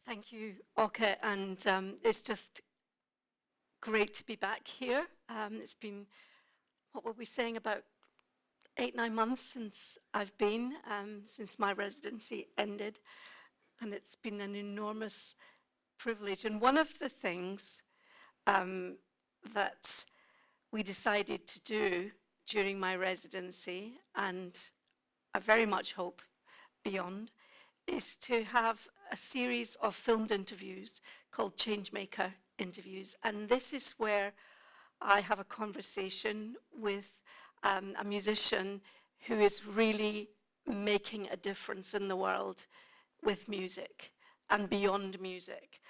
Thank you, Oka, and it's just great to be back here. It's been, what were we saying, about 8-9 months since I've been, since my residency ended, and it's been an enormous privilege. And one of the things that we decided to do during my residency, and I very much hope beyond, is to have a series of filmed interviews called Changemaker interviews. And this is where I have a conversation with a musician who is really making a difference in the world with music and beyond music.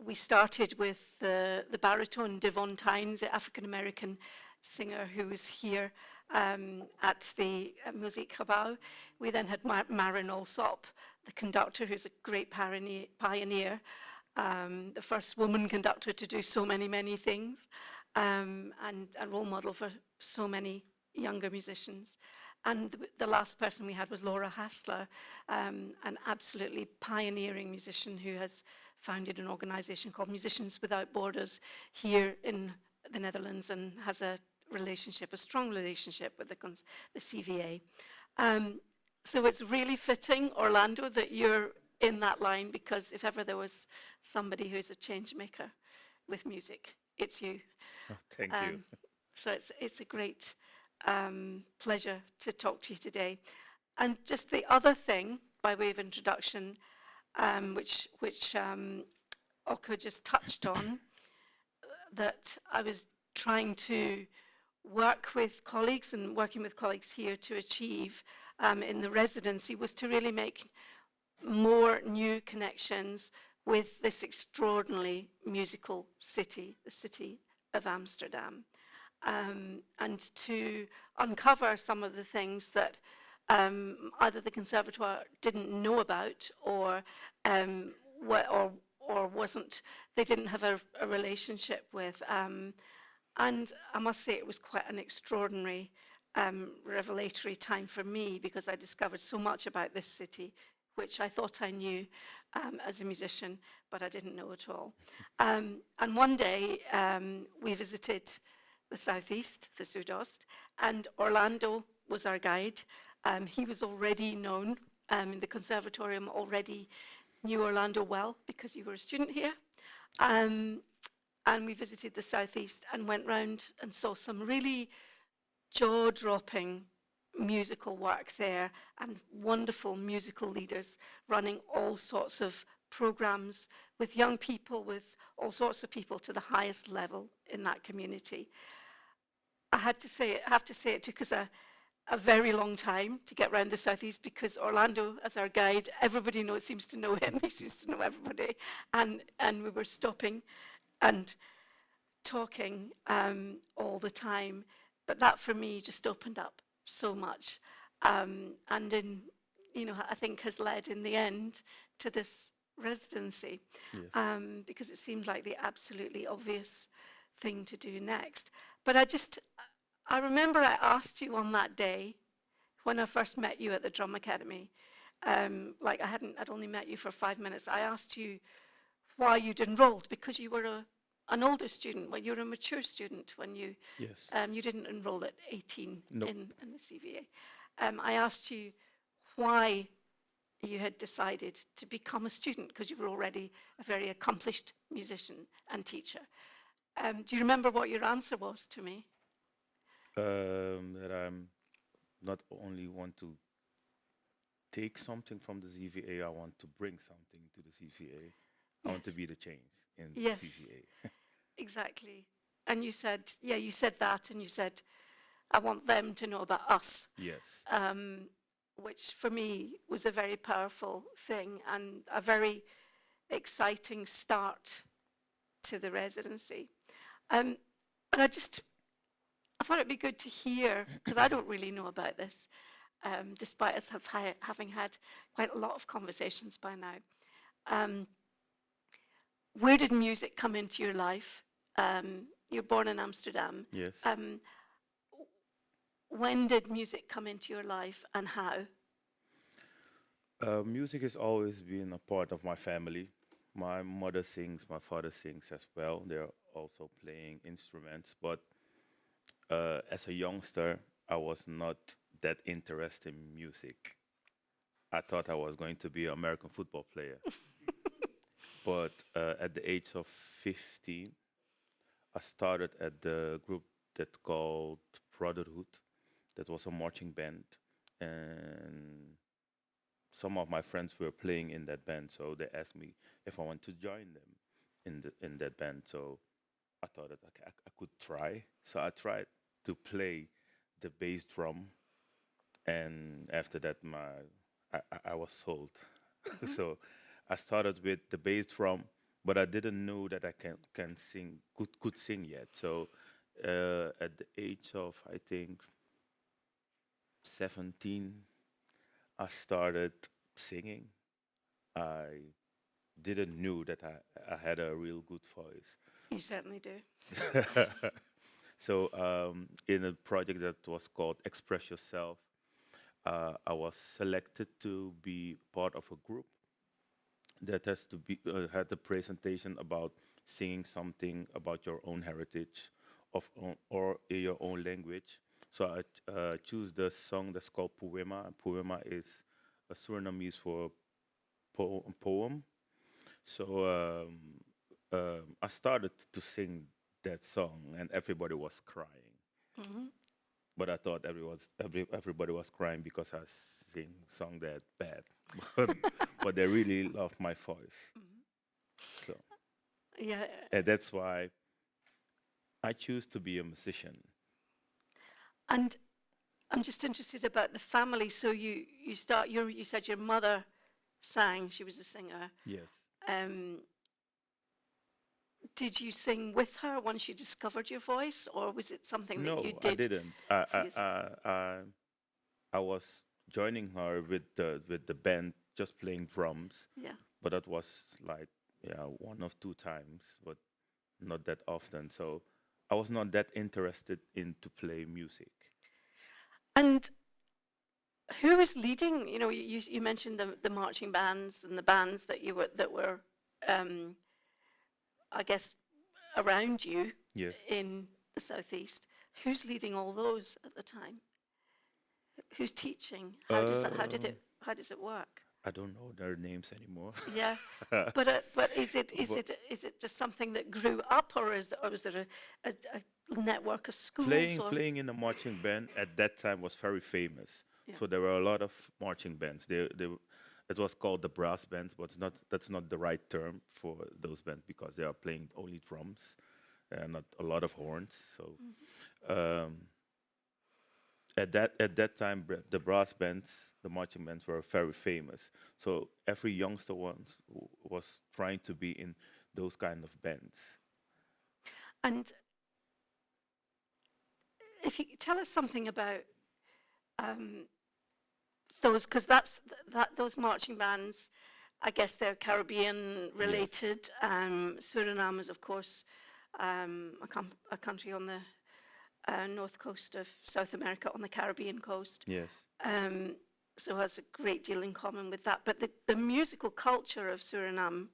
We started with the baritone Devon Tynes, the African-American singer who was here at the Musikgebouw. We then had Maren Alsop, the conductor, who's a great pioneer, the first woman conductor to do so many things, and a role model for so many younger musicians. And the last person we had was Laura Hassler, an absolutely pioneering musician who has founded an organization called Musicians Without Borders here in the Netherlands and has a strong relationship with the CVA. So it's really fitting, Orlando, that you're in that line, because if ever there was somebody who's a change maker with music, it's you. Oh, thank you. So it's a great pleasure to talk to you today. And just the other thing, by way of introduction, which Oka just touched on, that I was trying to work with colleagues and working with colleagues here to achieve in the residency, was to really make more new connections with this extraordinarily musical city, the city of Amsterdam, and to uncover some of the things that either the Conservatoire didn't know about or wasn't, they didn't have a relationship with. And I must say it was quite an extraordinary, revelatory time for me, because I discovered so much about this city, which I thought I knew as a musician, but I didn't know at all. And one day we visited the Southeast, the Zuidoost, and Orlando was our guide. He was already known in the Conservatorium, already knew Orlando well because you were a student here. And we visited the Southeast and went round and saw some really jaw-dropping musical work there and wonderful musical leaders running all sorts of programs with young people, with all sorts of people to the highest level in that community. I have to say it took us a very long time to get around the Southeast, because Orlando, as our guide, everybody seems to know him. He seems to know everybody. And we were stopping and talking all the time. But that for me just opened up so much. And I think has led in the end to this residency. Yes. Because it seemed like the absolutely obvious thing to do next. But I remember I asked you on that day when I first met you at the Drum Academy, I'd only met you for 5 minutes. I asked you why you'd enrolled, because you were an older student, when you were a mature student, when you Yes. you didn't enroll at 18 Nope. in the CVA. I asked you why you had decided to become a student, because you were already a very accomplished musician and teacher. Do you remember what your answer was to me? That I'm not only want to take something from the CVA, I want to bring something to the CVA. I want to Yes. be the change in Yes. CVA. Exactly. And you said that, and you said, I want them to know about us, Yes. which for me was a very powerful thing and a very exciting start to the residency. But I thought it'd be good to hear, because I don't really know about this, despite us having had quite a lot of conversations by now. Where did music come into your life? You're born in Amsterdam. Yes. When did music come into your life, and how? Music has always been a part of my family. My mother sings, my father sings as well. They're also playing instruments, but as a youngster, I was not that interested in music. I thought I was going to be an American football player. But at the age of 15, I started at the group that called Brotherhood. That was a marching band, and some of my friends were playing in that band, so they asked me if I want to join them in that band. So I thought that I could try. So I tried to play the bass drum, and after that, I was sold. Mhm. So I started with the bass drum, but I didn't know that I can sing could sing yet. So at the age of I think 17, I started singing. I didn't know that I had a real good You certainly do. voice. So in a project that was called Express Yourself, I was selected to be part of a group that has to be had a presentation about singing something about your own heritage or in your own language. So I choose the song that's called Poema. Poema is a Surinamese for poem. So I started to sing that song, and everybody was crying. Mhm. But I thought everybody was crying because I song that bad. But but they really loved my voice. Mhm. So Yeah, and that's why I choose to be a musician. and I'm just interested about the family. So you said your mother sang. She was a singer. Yes. Um, did you sing with her once you discovered your voice, or was it something that you No, I did didn't. for yourself? I was joining her with the band, just playing drums. Yeah. But that was like yeah one or two times, but not that often. So I was not that interested in to play music. And who was leading? You mentioned the marching bands and the bands that were, um, I guess, around you Yes. in the southeast. Who's leading all those at the time? Who's teaching? Uh, How does it work? I don't know their names anymore. Yeah, but But is it just something that grew up, or was there a network of schools or playing in a marching band at that time was very famous. yeah? So there were a lot of marching bands. It was called the brass bands, but not that's not the right term for those bands because they are playing only drums and not a lot of horns. So um, at that time, the brass bands, the marching bands were very famous. So every youngster was trying to be in those kind of bands. And if you could tell us something about um, those, because those marching bands, I guess they're Caribbean Yes. related. Suriname is, of course, a country on the north coast of South America, on the Caribbean coast. Yes. Um, so has a great deal in common with that. But the musical culture of Suriname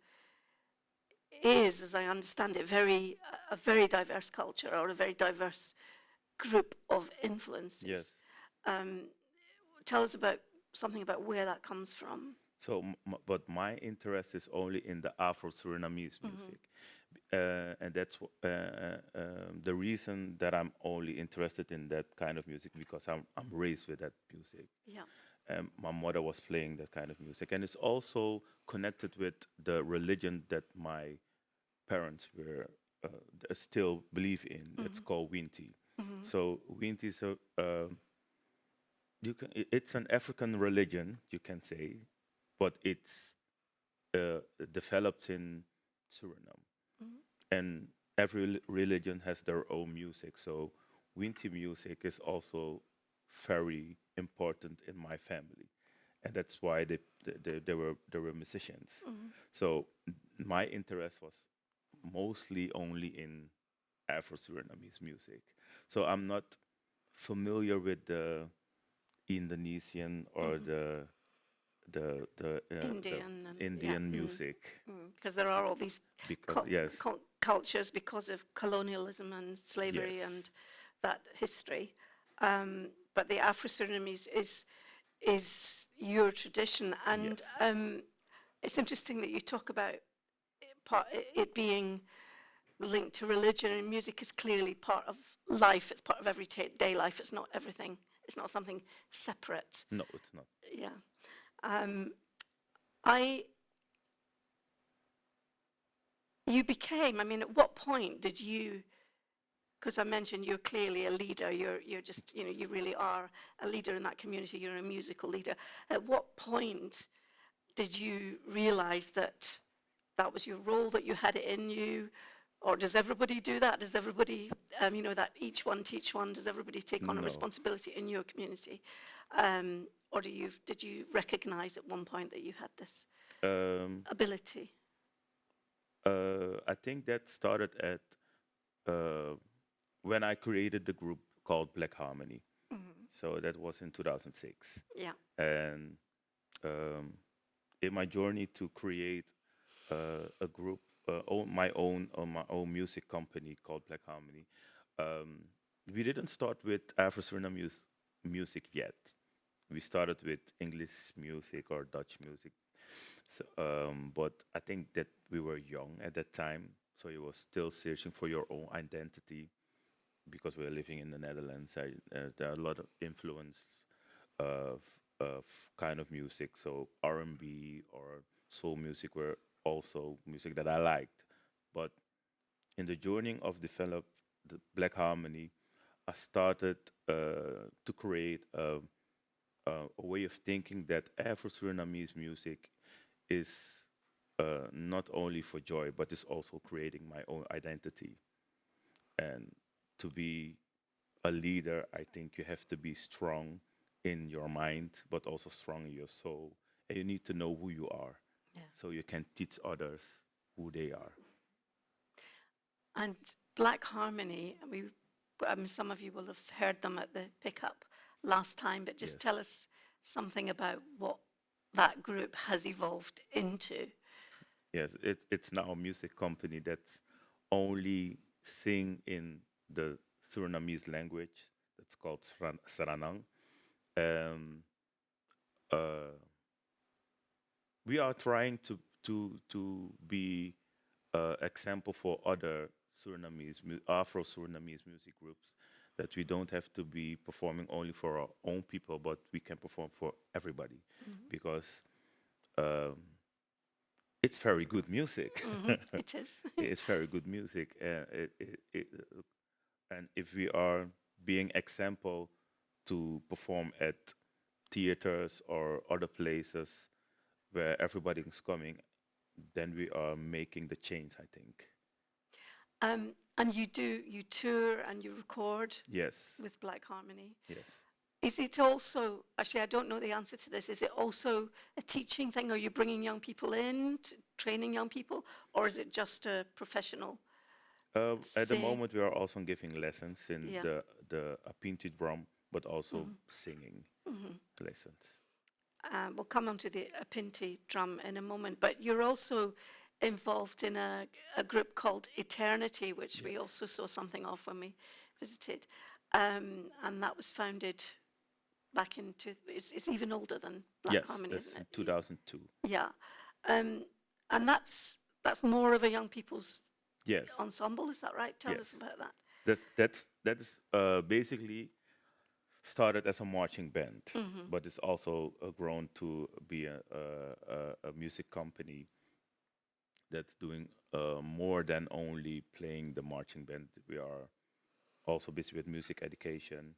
is, as I understand it, a very diverse culture, or a very diverse group of Yes. influences. Um, tell us about something about where that comes from. So, but my interest is only in the Afro Surinamese Hmm. music, and that's the reason that I'm only interested in that kind of music because I'm raised with that music. Yeah. My mother was playing that kind of music, and it's also connected with the religion that my parents were still believe in. That's Hmm. called Winti. Hmm. So Winti is it's an African religion, you can say, but it's developed in Suriname, Hmm. and every religion has their own music. So Winti music is also very important in my family, and that's why they were musicians. Hmm. So my interest was mostly only in Afro-Surinamese music. So I'm not familiar with the Indonesian or Hmm. the the Indian and Indian music because there are all these because yes, cultures because of colonialism and slavery yes, and that history. But the Afro-Surinamese is your tradition, and yes, it's interesting that you talk about it being linked to religion, and music is clearly part of life. It's part of everyday life. It's not everything. It's not something separate. no, it's not. Yeah. I You became. I mean, at what point did you? Because I mentioned you're clearly a leader. You're just you really are a leader in that community. You're a musical leader. At what point did you realize that that was your role, that you had it in you? Or does everybody do that? Does everybody, that each one teach one? Does everybody take on a No. responsibility in your community? Or did you recognize at one point that you had this Um, ability? I think that started at uh, when I created the group called Black Harmony. So that was in 2006. Yeah. And um, in my journey to create a group, my own music company called Black Harmony, um, we didn't start with Afro-Suriname music yet. We started with English music or Dutch music. So, but I think that we were young at that time, so you were still searching for your own identity because we were living in the Netherlands. There are a lot of influence of kind of music, so R&B or soul music were also music that I liked. But in the journey of develop the Black Harmony, I started to create a way of thinking that Afro-Surinamese music is not only for joy, but is also creating my own identity. And to be a leader, I think you have to be strong in your mind, but also strong in your soul. And you need to know who you are, Yeah. so you can teach others who they are. And Black Harmony, some of you will have heard them at the pickup last time, but just Yes. tell us something about what that group has evolved into. Yes, it's now a music company that's only sing in the Surinamese language. That's called Saranang. Um, uh, we are trying to be example for other Afro-Surinamese music groups, that we don't have to be performing only for our own people, but we can perform for everybody, because um, it's very good music. It is. It's very good music, and and if we are being example to perform at theaters or other places where everybody is coming, then we are making the change, I think. And you tour and you record Yes, with Black Harmony. yes. Is it also, actually, I don't know the answer to this, is it also a teaching thing? Are you bringing young people in, training young people, or is it just a professional At the thing? moment, we are also giving lessons in Yeah. the apinti drum, but also singing lessons. We'll come on to the Apinti drum in a moment, but you're also involved in a group called Eternity, which we Yes. also saw something of when we visited. And that was founded back into, it's even older than Black Yes, Harmony, that's isn't in it? 2002. Yeah. And that's more of a young people's Yes, ensemble, is that right? Tell yes. us about that. That's basically started as a marching band, but it's also grown to be a music company that's doing more than only playing the marching band. We are also busy with music education.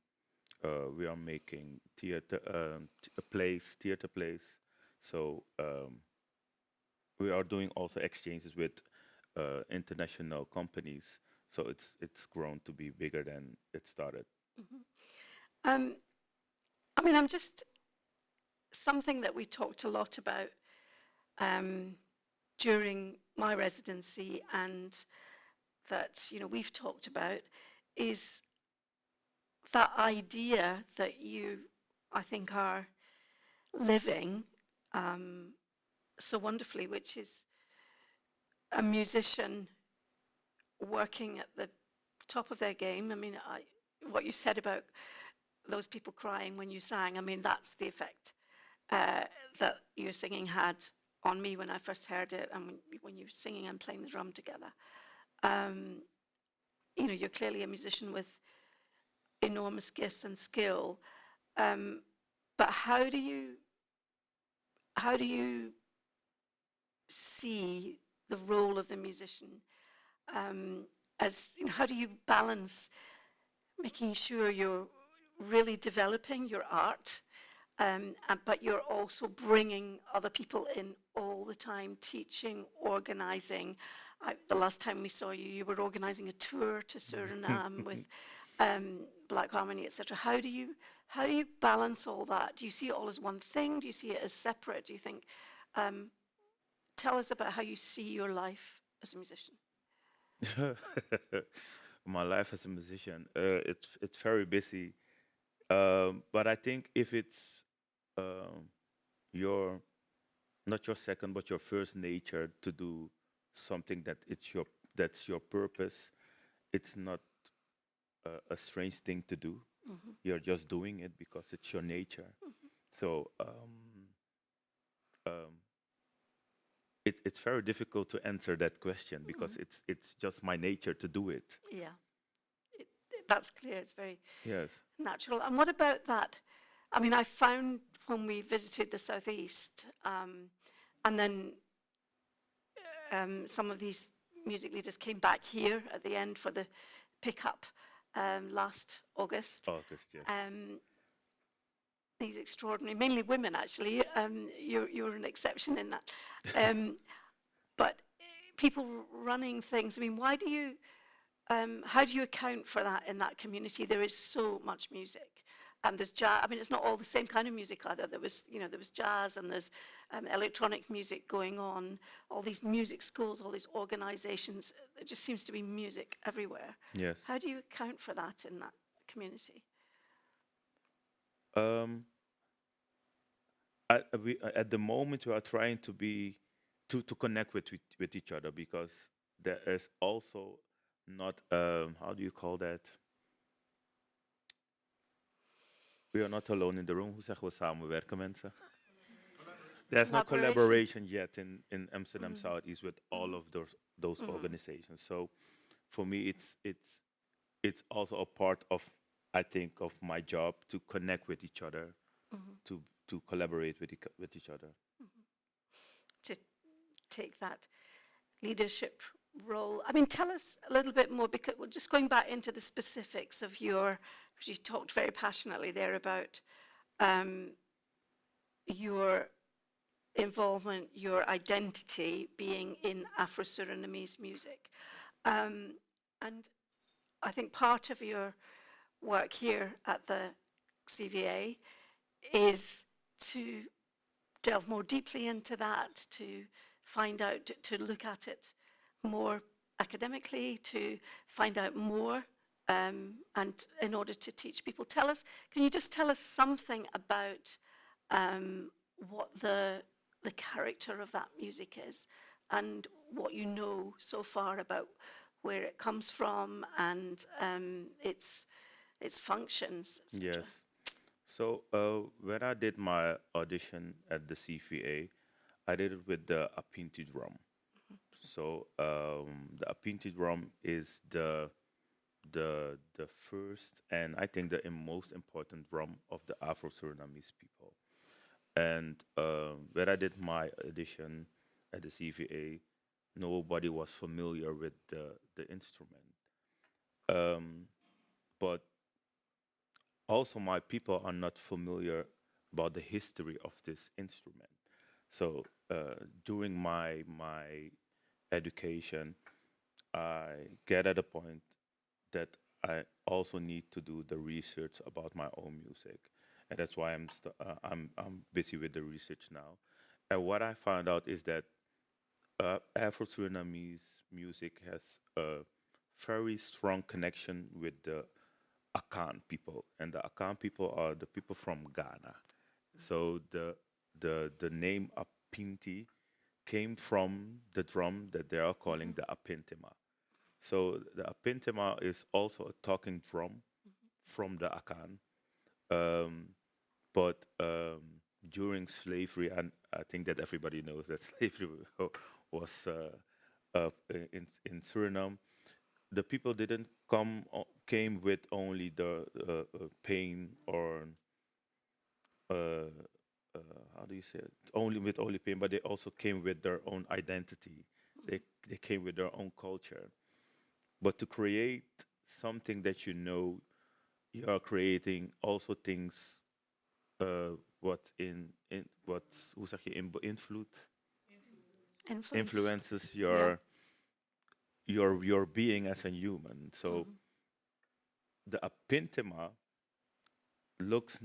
We are making theater plays. So we are doing also exchanges with international companies. So it's grown to be bigger than it started. Um, I mean, I'm just, something that we talked a lot about um, during my residency, and that we've talked about, is that idea that you, I think, are living, so wonderfully, which is a musician working at the top of their game. I mean, what you said about those people crying when you sang, I mean, that's the effect that your singing had on me when I first heard it, and when you're singing and playing the drum together. You know, you're clearly a musician with enormous gifts and skill, but how do you see the role of the musician, as you know, how do you balance making sure you're really developing your art, but you're also bringing other people in all the time, teaching, organizing. The last time we saw you, you were organizing a tour to Suriname with Black Harmony, etc. How do you balance all that? Do you see it all as one thing? Do you see it as separate? Do you think? Tell us about how you see your life as a musician. My life as a musician, it's very busy. But I think if it's um, your not your second but your first nature to do something that's your purpose, it's not a strange thing to do. You're just doing it because it's your nature. So um, it's very difficult to answer that question because it's just my nature to do it. Yeah, that's clear. It's very Yes. natural. And what about that? I mean, I found when we visited the southeast, and then some of these music leaders came back here at the end for the pickup last August. August, yes. These extraordinary, mainly women actually. You're an exception in that. But people running things. I mean, why do you? How do you account for that in that community? There is so much music. There's jazz. I mean, it's not all the same kind of music either. There was, you know, there was jazz and there's electronic music going on. All these music schools, all these organizations. It just seems to be music everywhere. Yes. How do you account for that in that community? Um, at the moment we are trying to be to connect with each other because there is also not how do you call that? We are not alone in the room. Hoe zeggen we samenwerken, mensen? There's no collaboration yet in Amsterdam Southeast with all of those organizations. So for me, it's also a part of, I think, of my job to connect with each other, to collaborate with each other. To take that leadership role. I mean, tell us a little bit more, because we're just going back into the specifics of your, because you talked very passionately there about your involvement, your identity being in Afro-Surinamese music. And I think part of your work here at the CVA is to delve more deeply into that, to find out, to look at it more academically, to find out more, and in order to teach people. Can you just tell us something about what the character of that music is, and what you know so far about where it comes from and its functions, etc. Yes. So when I did my audition at the CVA, I did it with the Apinti drum. So the Apinti drum is the first and I think the most important drum of the Afro-Surinamese people. And when I did my audition at the CVA, nobody was familiar with the instrument. Um, but also my people are not familiar about the history of this instrument. So during my education, I get at a point that I also need to do the research about my own music, and that's why I'm busy with the research now. And what I found out is that Afro-Surinamese music has a very strong connection with the Akan people, and the Akan people are the people from Ghana. So the name Apinti came from the drum that they are calling the apintema. So the apintema is also a talking drum from the Akan. Um, but during slavery, and I think that everybody knows that slavery was in Suriname, the people didn't came with only the pain or uh, how do you say it? Only pain, but they also came with their own identity. They came with their own culture. But to create something that you know, you are creating also things what in what hoe zeg je invloed Influence. influences Yeah. your being as a human. So the apintema looks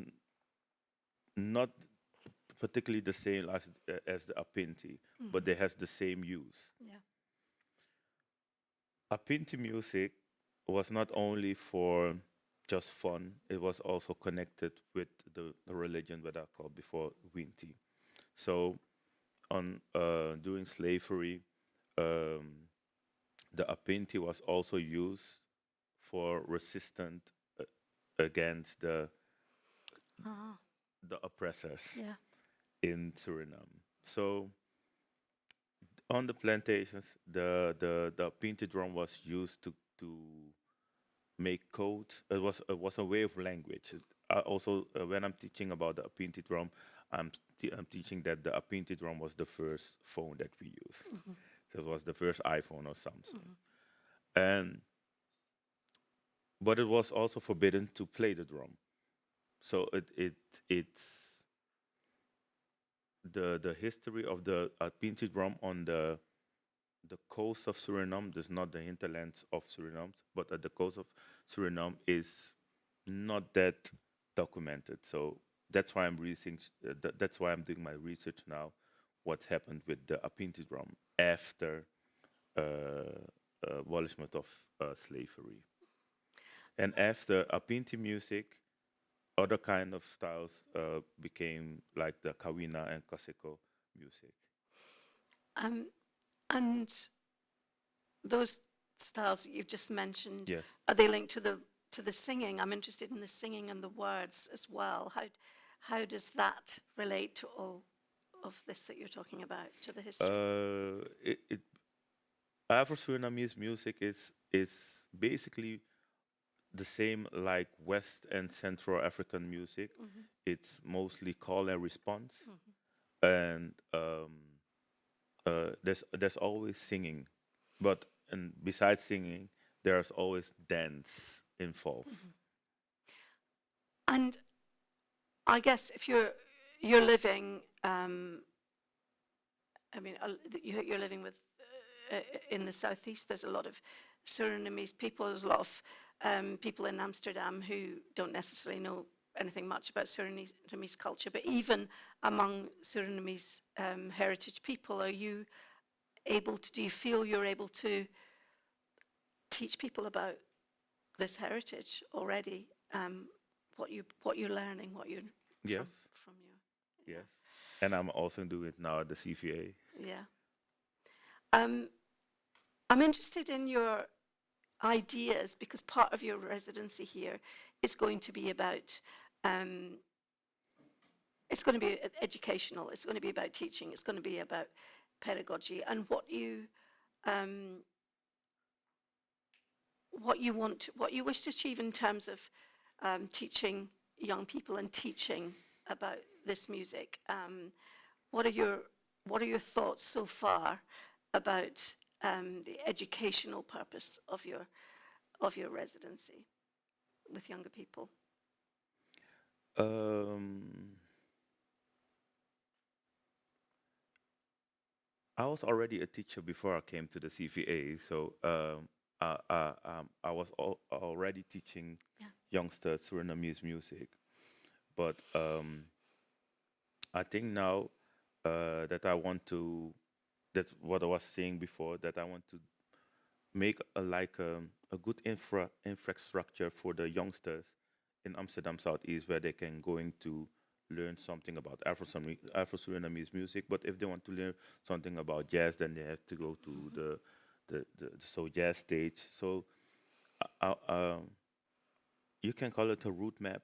not particularly the same as the apinti, but they has the same use. Yeah. Apinti music was not only for just fun; it was also connected with the religion that I called before Winti. So on during slavery, um, the apinti was also used for resistance uh, against Uh-huh. the oppressors Yeah. in Suriname. So on the plantations, the apinti drum was used to make code. It was a way of language. Also, when I'm teaching about the apinti drum, I'm teaching that the apinti drum was the first phone that we used. It was the first iPhone or Samsung, and but it was also forbidden to play the drum. So it's the history of the Pinti drum on the coast of Suriname. There's not the hinterlands of Suriname, but at the coast of Suriname is not that documented. So that's why I'm researching. That's why I'm doing my research now. What happened with the Apinti drum after abolishment of slavery, and after Apinti music, other kind of styles became like the Kawina and Kaseko music. Um, and those styles that you've just mentioned, Yes. are they linked to the singing? I'm interested in the singing and the words as well. How does that relate to all of this that you're talking about, to the history? It Afro-Surinamese music is basically the same like West and Central African music. It's mostly call and response, and there's always singing, but and besides singing, there's always dance involved. And I guess if you're living, I mean, you're living with in the southeast. There's a lot of Surinamese people. There's a lot of people in Amsterdam who don't necessarily know anything much about Surinamese culture. But even among Surinamese heritage people, are you able to? Do you feel you're able to teach people about this heritage already? What you're learning, what you're Yes, from your yes, and I'm also doing it now at the CVA. yeah. Um, I'm interested in your ideas because part of your residency here is going to be about um, it's going to be educational, it's going to be about teaching, it's going to be about pedagogy and um, what you wish to achieve in terms of teaching young people and teaching about this music. What are your thoughts so far about the educational purpose of your residency with younger people? Um, I was already a teacher before I came to the CVA, so I was already teaching Yeah. youngsters Surinamese music. But I think now that I want to, that's what I was saying before, that I want to make a good infrastructure for the youngsters in Amsterdam Southeast where they can go into learn something about Afro-Surinamese music, but if they want to learn something about jazz, then they have to go to the jazz stage. So you can call it a route map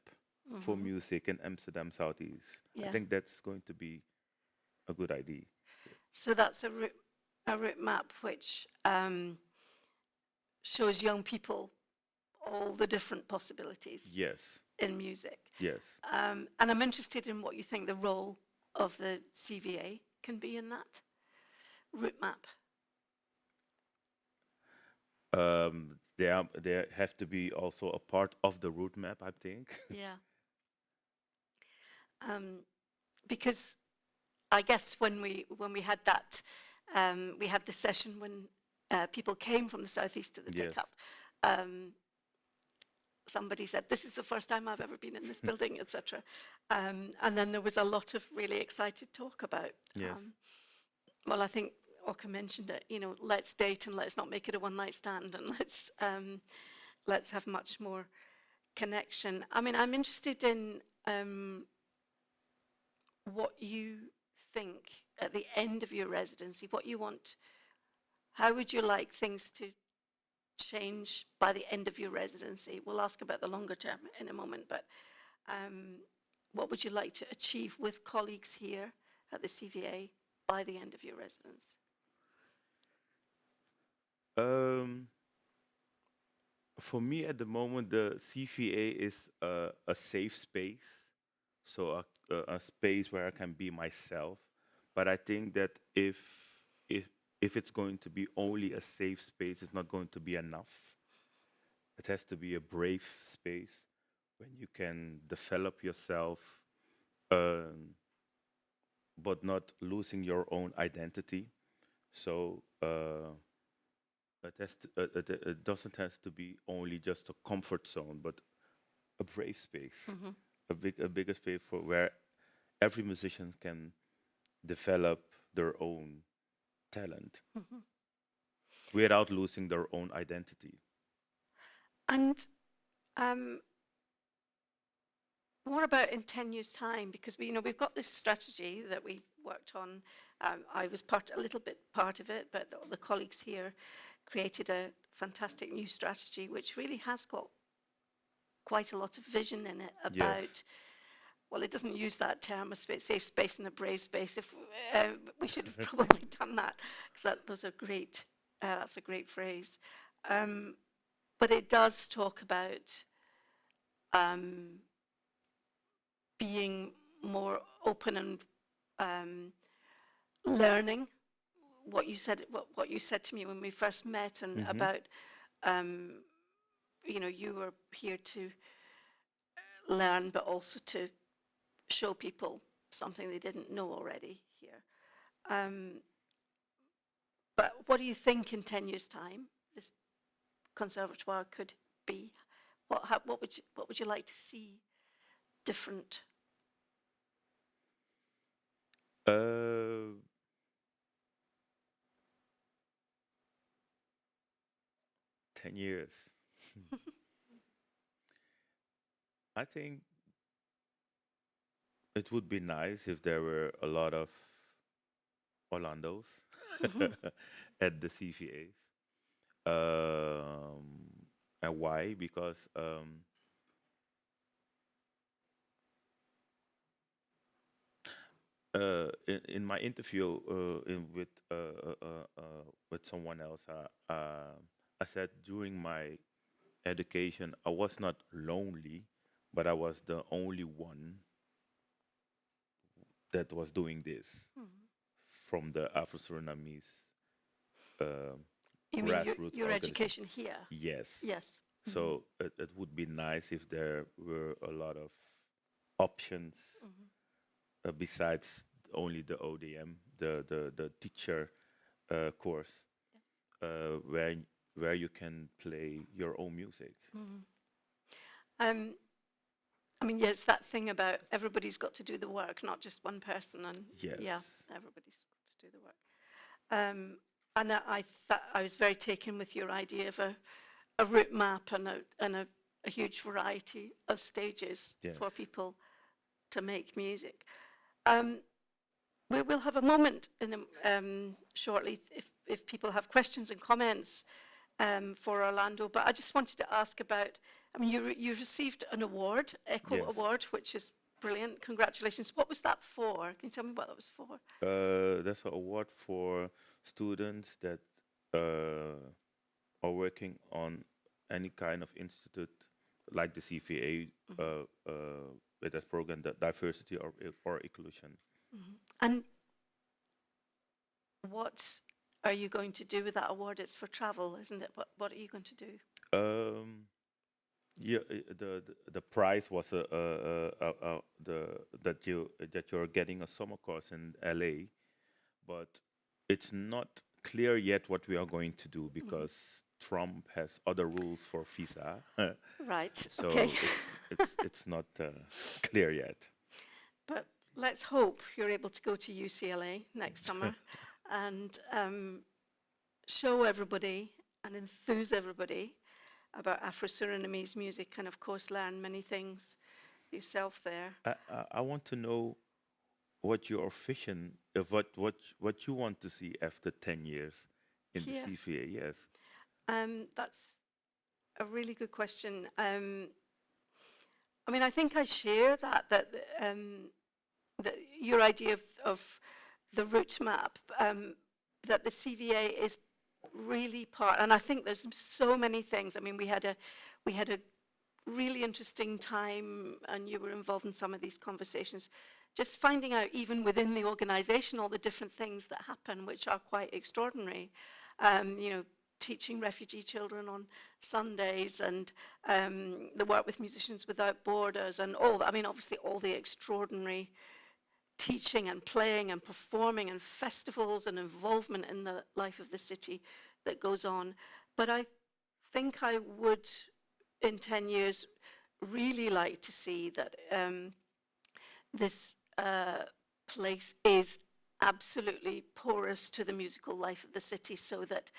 for music in Amsterdam Southeast. I Yeah. think that's going to be a good idea. So that's a route map which shows young people all the different possibilities Yes, in music. yes. And I'm interested in what you think the role of the CVA can be in that route map. They have to be also a part of the route map, I think. Yeah. Because I guess when we had that, we had the session when people came from the southeast to the Yes. pickup. Somebody said, "This is the first time I've ever been in this building," etc. And then there was a lot of really excited talk about. Yes. Well, I think Oka mentioned it. You know, let's date and let's not make it a one-night stand, and let's have much more connection. I mean, I'm interested in what you think at the end of your residency, what you want, how would you like things to change by the end of your residency? We'll ask about the longer term in a moment, but what would you like to achieve with colleagues here at the CVA by the end of your residence? For me, at the moment, the CVA is a safe space, so a space where I can be myself. But I think that if if it's going to be only a safe space, it's not going to be enough. It has to be a brave space when you can develop yourself, um, but not losing your own identity. So it doesn't have to be only just a comfort zone, but a brave space, a bigger space for where every musician can develop their own talent without losing their own identity. And what about in 10 years' time? Because we've got this strategy that we worked on. I was a little bit part of it, but the colleagues here created a fantastic new strategy, which really has got quite a lot of vision in it about. Yes. Well, it doesn't use that term, a safe space and a brave space. If we should have probably done that, because those are great. That's a great phrase. But it does talk about being more open and learning. What you said to me when we first met, and about you were here to learn, but also to show people something they didn't know already here. But what do you think in 10 years' time this conservatoire could be? What would you like to see different? 10 years. I think it would be nice if there were a lot of Orlandos at the CVAs. And why? Because in my interview with someone else, I said during my education, I was not lonely, but I was the only one that was doing this from the Afro-Surinamese You mean grassroots your organization. education here? Yes. Yes. So it would be nice if there were a lot of options besides only the ODM, the teacher course, where you can play your own music. I mean, yeah, it's that thing about everybody's got to do the work, not just one person. And Yes. yeah, everybody's got to do the work. And I was very taken with your idea of a route map and a huge variety of stages Yes. for people to make music. Um, we will have a moment shortly if people have questions and comments for Orlando, but I just wanted to ask about, I mean, you received an award, Echo Yes. Award, which is brilliant. Congratulations. What was that for? Can you tell me what that was for? That's an award for students that are working on any kind of institute like the CVA with this program, that diversity or inclusion. And what are you going to do with that award? It's for travel, isn't it? What are you going to do? Um, yeah, the prize was the that you're getting a summer course in LA, but it's not clear yet what we are going to do because Trump has other rules for visa. Right, So okay. it's not clear yet. But let's hope you're able to go to UCLA next summer and show everybody and enthuse everybody about Afro-Surinamese music and, of course, learn many things yourself there. I want to know what your vision of what you want to see after 10 years in the Yeah. CVA. Yes. That's a really good question. I mean, I think I share that your idea of the route map, that the CVA is really part, and I think there's so many things. I mean, we had a really interesting time, and you were involved in some of these conversations, just finding out even within the organization all the different things that happen, which are quite extraordinary. You know, teaching refugee children on Sundays, and the work with Musicians Without Borders, and all, I mean, obviously all the extraordinary teaching and playing and performing and festivals and involvement in the life of the city that goes on. But I think I would, in 10 years, really like to see that this place is absolutely porous to the musical life of the city, so that,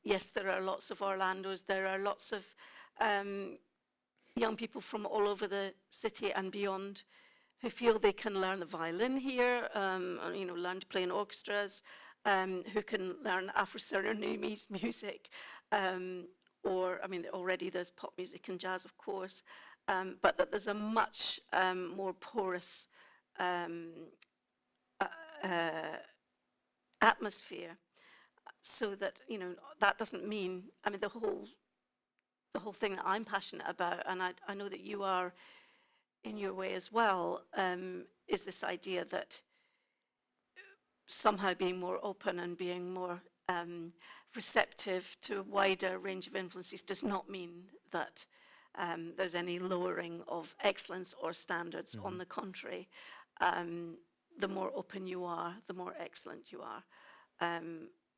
yes, there are lots of Orlandos, there are lots of young people from all over the city and beyond who feel they can learn the violin here, you know, learn to play in orchestras, who can learn Afro-Surinamese music, or, I mean, already there's pop music and jazz, of course, but that there's a much more porous atmosphere, so that, you know, that doesn't mean, I mean, the whole thing that I'm passionate about, and I know that you are in your way as well, is this idea that somehow being more open and being more receptive to a wider range of influences does not mean that there's any lowering of excellence or standards. On the contrary, the more open you are, the more excellent you are.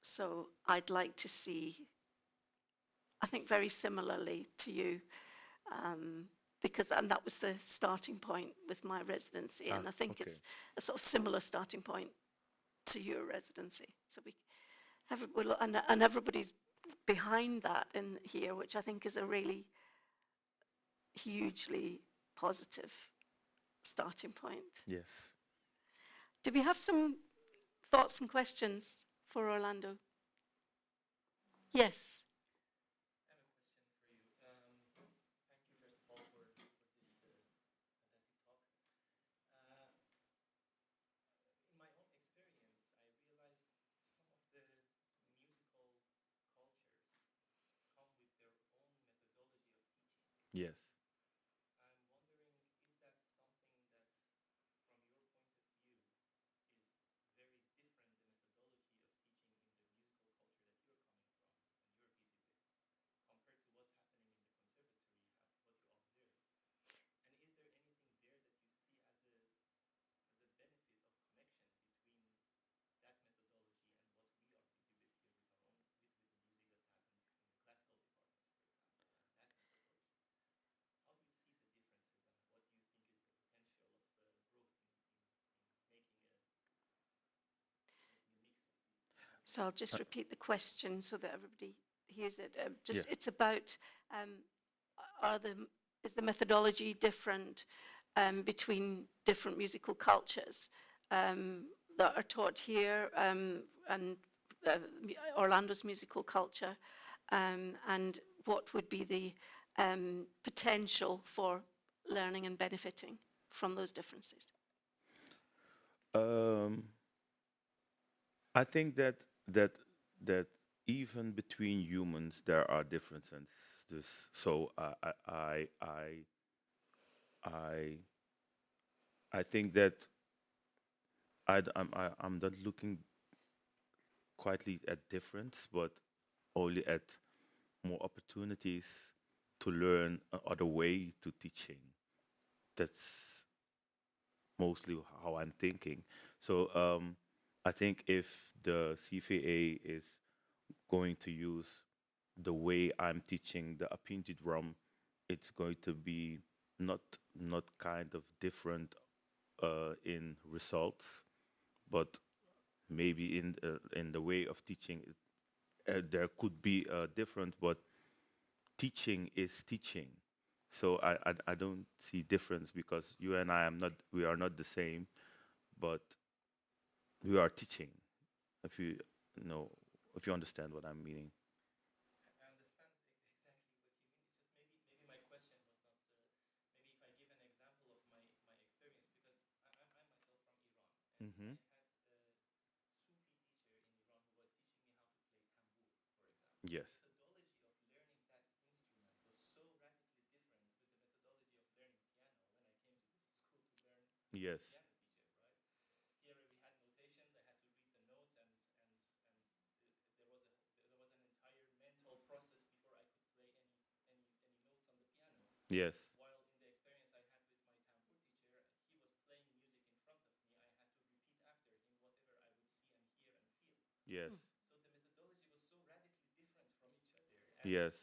So I'd like to see, I think very similarly to you, because that was the starting point with my residency, and I think it's a sort of similar starting point to your residency. So and everybody's behind that in here, which I think is a really hugely positive starting point. Yes. Do we have some thoughts and questions for Orlando? Yes. Yes. So I'll just repeat the question so that everybody hears it. Yeah. It's about, is the methodology different between different musical cultures that are taught here and Orlando's musical culture, and what would be the potential for learning and benefiting from those differences? I think that even between humans there are differences. So I I think that I'm not looking quietly at difference, but only at more opportunities to learn other way to teaching. That's mostly how I'm thinking. So I think if the CVA is going to use the way I'm teaching the apinti drum, it's going to be not not kind of different in results, but maybe in the way of teaching, there could be a difference. But teaching is teaching, so I don't see difference because you and I am not we are not the same, but we are teaching. If you know, if you understand what I'm meaning. I understand exactly what you mean. It's just maybe my question was not maybe if I give an example of my experience because I'm myself from Iran and Hmm. I had a Sufi teacher in Iran who was teaching me how to play tambour, for example. The Yes. methodology of learning that instrument was so radically different with the methodology of learning piano when I came to this school to learn with a Yes. piano teacher, right? Here we had notations. I had to read the notes, and there was an entire mental process before I could play any notes on the piano. Yes. While in the experience I had with my tambour teacher, he was playing music in front of me. I had to repeat after him whatever I would see and hear and feel. Yes. So the methodology was so radically different from each other, and Yes.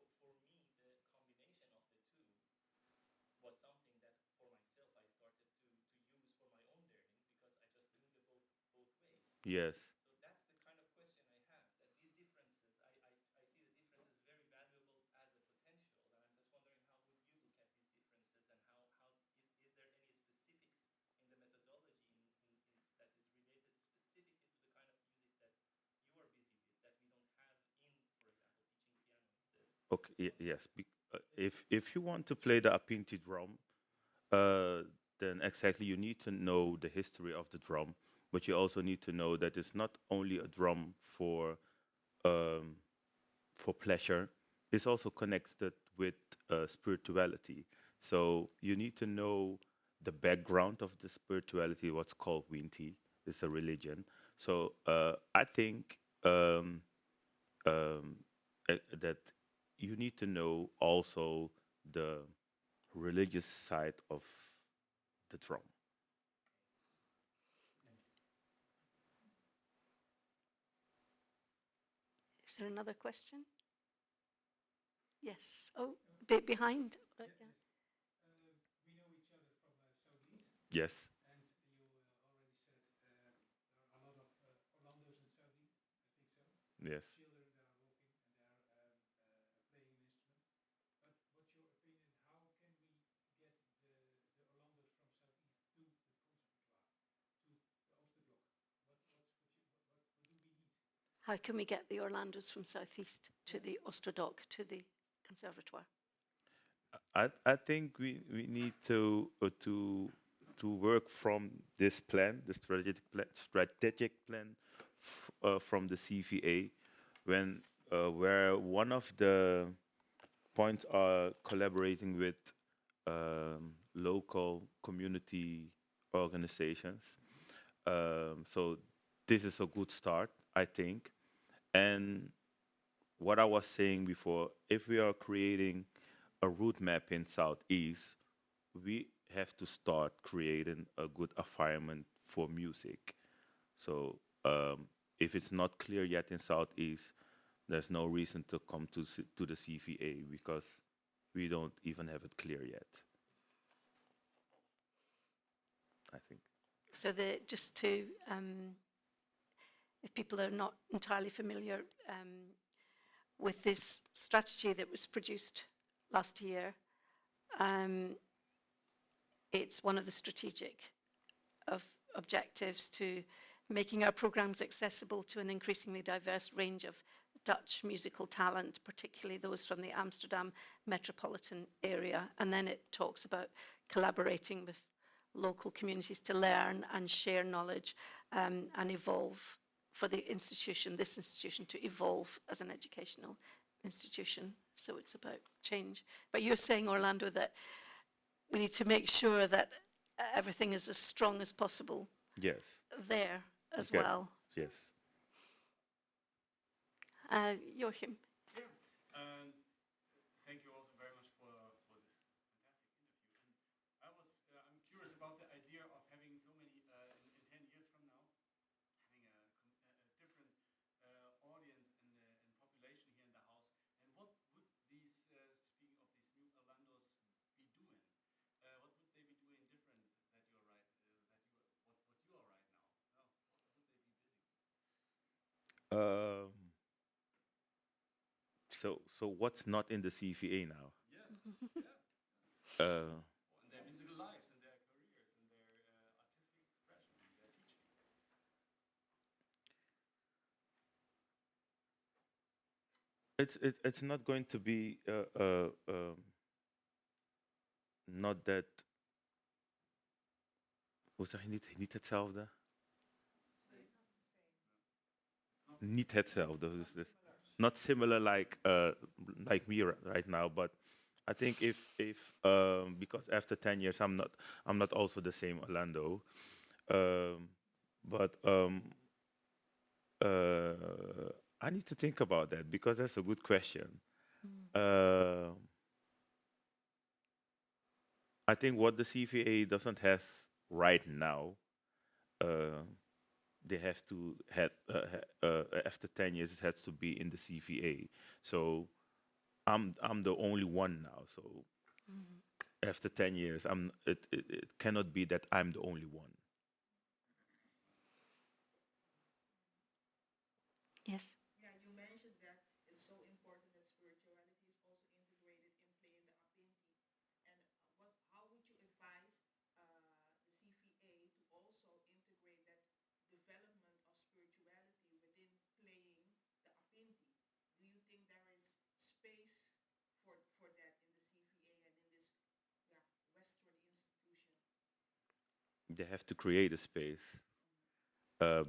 the, for me, the combination of the two was something that for myself I started to use for my own learning because I just knew the both ways. Yes. So that's the kind of question I have. That these differences, I see the differences very valuable as a potential, and I'm just wondering how would you look at these differences and how is there any specifics in the methodology that is related specifically to the kind of music that you are busy with that we don't have in, for example, teaching piano Okay. in the Yes. conservatoire? If you want to play the apinti drum, uh, then exactly you need to know the history of the drum, but you also need to know that it's not only a drum um, for pleasure. It's also connected with spirituality. So you need to know the background of the spirituality. What's called Winti is a religion. So I think um, that you need to know also the religious side of the drum. Thank you. Is there another question? Yes. Oh, Oh, behind. yeah, Yeah. yes. We know each other from Southeast, Yes. and you already said there are a lot of Orlando's in Southeast. I think so. Yes. Children that are walking and they are playing an instrument. But what's your opinion? How can we get the Orlando's from Southeast to the conservatoire, to the Oosterblock? What do we need? How can we get the Orlandos from Southeast to Yeah. the Osterdock to the Conservatoire? I think we need to work from this plan, the strategic plan from the CVA, when where one of the points are collaborating with local community organizations. So this is a good start, I think. And what I was saying before, if we are creating a route map in Southeast, we have to start creating a good environment for music. So if it's not clear yet in Southeast, there's no reason to come to the CVA because we don't even have it clear yet. I think. So just to, if people are not entirely familiar with this strategy that was produced last year, um, it's one of the strategic objectives to making our programs accessible to an increasingly diverse range of Dutch musical talent, particularly those from the Amsterdam metropolitan area. And then it talks about collaborating with local communities to learn and share knowledge and evolve for the institution, this institution, to evolve as an educational institution. So it's about change. But you're saying, Orlando, that we need to make sure that everything is as strong as possible Yes. there as Okay. well. Yes. Joachim. Yeah. And thank you also very much for this fantastic interview. And I'm curious about the idea of having so many in 10 years from now, having a different audience and population here in the house. And what would these, speaking of these new Orlandos, be doing? What would they be doing different that you're right, what you are right now? What would they be busy with? Um, so what's not in the CVA now? Yes. Yeah. Uh, And their musical lives and their careers and their artistic expression and their teaching. it's not going to be not that. Hoe zeg je niet hetzelfde? Niet hetzelfde. Dus not similar like me right now, but I think if because after 10 years I'm not also the same Orlando, but I need to think about that because that's a good question. I think what the CVA doesn't have right now, they have to have after 10 years it has to be in the CVA. So I'm the only one now. So after 10 years, it cannot be that I'm the only one. Yes. Yeah, you mentioned that it's so important that spirituality is also integrated in playing the apinti. And how would you advise the CVA to also integrate that development of spirituality within playing the apinti? Do you think there is space for that in the CVA and in this Western institution? They have to create a space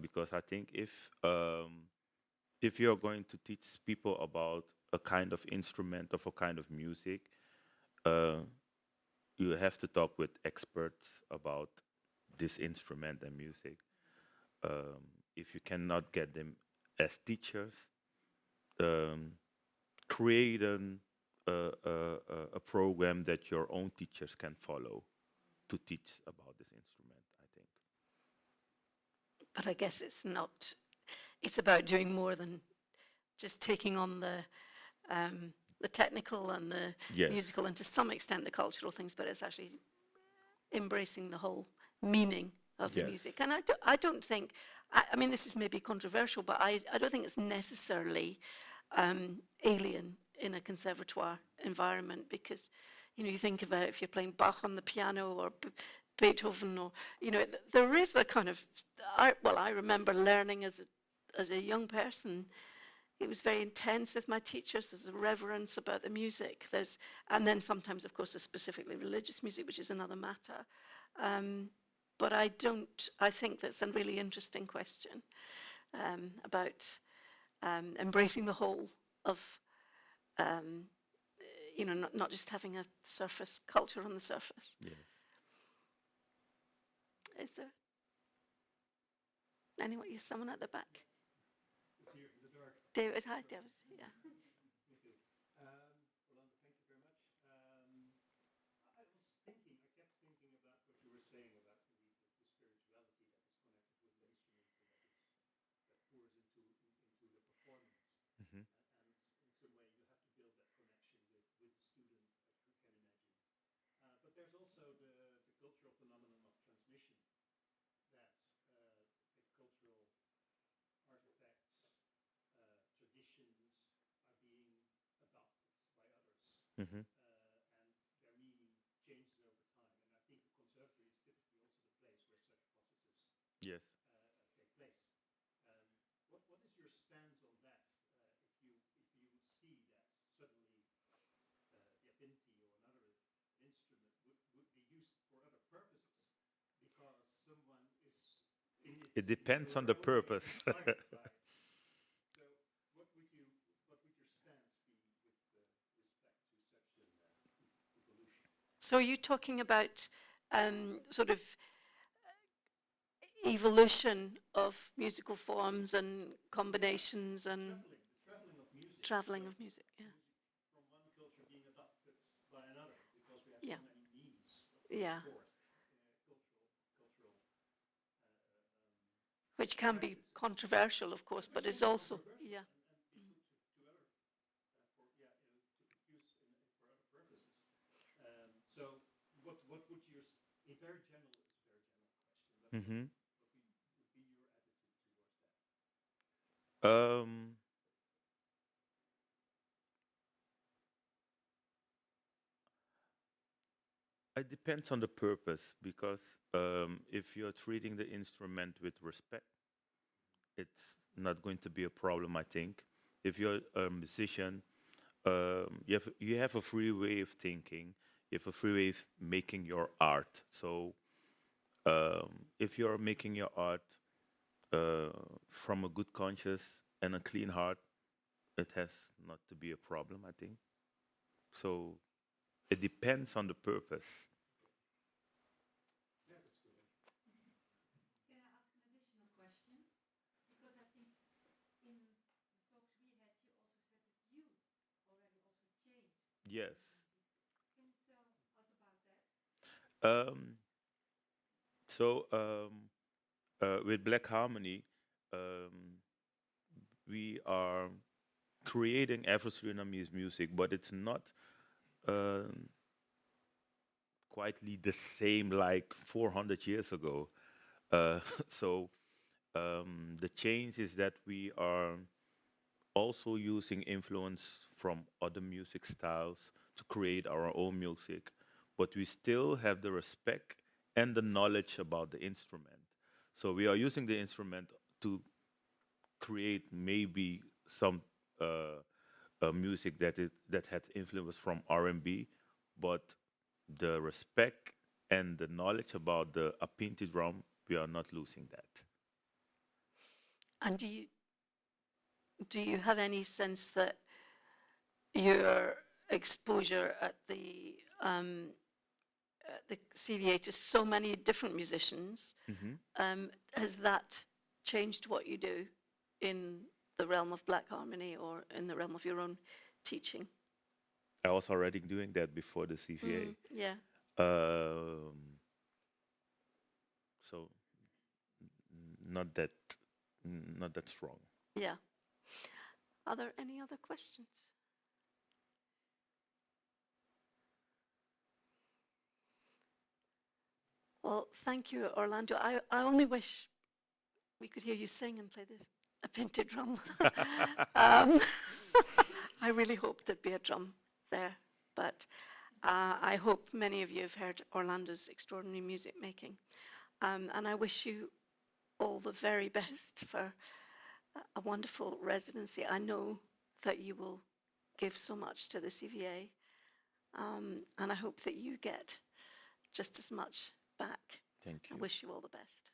because I think if you're going to teach people about a kind of instrument of a kind of music, you have to talk with experts about this instrument and music. If you cannot get them as teachers, create a program that your own teachers can follow to teach about this instrument, I think. But I guess it's about doing more than just taking on the technical and the Yes. musical and to some extent the cultural things, but it's actually embracing the whole meaning of the Yes. music. And I don't think, I mean, this is maybe controversial, but I don't think it's necessarily alien in a conservatoire environment because, you think about if you're playing Bach on the piano or Beethoven or, there is a kind of, I remember learning as a young person. It was very intense with my teachers. There's a reverence about the music. And then sometimes, of course, there's specifically religious music, which is another matter. But I think that's a really interesting question about embracing the whole of, not just having a surface culture on the surface. Yes. Is there someone at the back? It's here in the dark. David, hi, David. Yeah. Thank you. Orlando, thank you very much. I kept thinking about what you were saying about the spirituality that is connected with the instruments and that pours into the performance. Mhm. And in some way, you have to build that connection with the student, I can imagine. But there's also the cultural phenomenon of transmission that cultural artifacts, traditions are being adopted by others. Mhm. And their meaning changes over time. And I think the pinty or another instrument would be used for other purposes because someone is in It depends on the in a way purpose. inspired by it. So what would your stance be with respect to such an evolution? So are you talking about sort of evolution of musical forms and combinations and Traveling, the traveling of music. traveling of music? Yeah. Music from one culture being adopted by another because we have Yeah. so many means of Yeah. support, cultural Which can be practices. controversial, of course, but Which it's can be also, controversial yeah. and be put to other for to use for other purposes. So what would your a very general it's a very general question, but Hmm. would be your attitude towards that? Um, it depends on the purpose because if you're treating the instrument with respect, it's not going to be a problem, I think. If you're a musician, you have a free way of thinking. You have a free way of making your art. So if you're making your art uh, from a good conscience and a clean heart, it has not to be a problem, I think. So it depends on the purpose. Yeah, that's good. Can I ask an additional question? Because I think in the talks we had, you also said that you already also changed Yes. music. Can you tell us about that? Um, so with Black Harmony, um, we are creating Afro-Surinamese music, but it's not um, quietly the same like 400 years ago. So the change is that we are also using influence from other music styles to create our own music, but we still have the respect and the knowledge about the instrument. So we are using the instrument to create maybe some music that had influence from R&B, but the respect and the knowledge about the apinti drum, we are not losing that. And do you have any sense that your exposure at the CVA to so many different musicians, Hmm. has that changed what you do in the realm of black harmony or in the realm of your own teaching? I was already doing that before the CVA. Yeah. Um, so not that not that strong. Yeah. Are there any other questions? Well, thank you, Orlando. I only wish we could hear you sing and play a pinted drum. um, I really hope there'd be a drum there, but I hope many of you have heard Orlando's extraordinary music making. And I wish you all the very best for a wonderful residency. I know that you will give so much to the CVA, and I hope that you get just as much back. Thank I you. wish you all the best.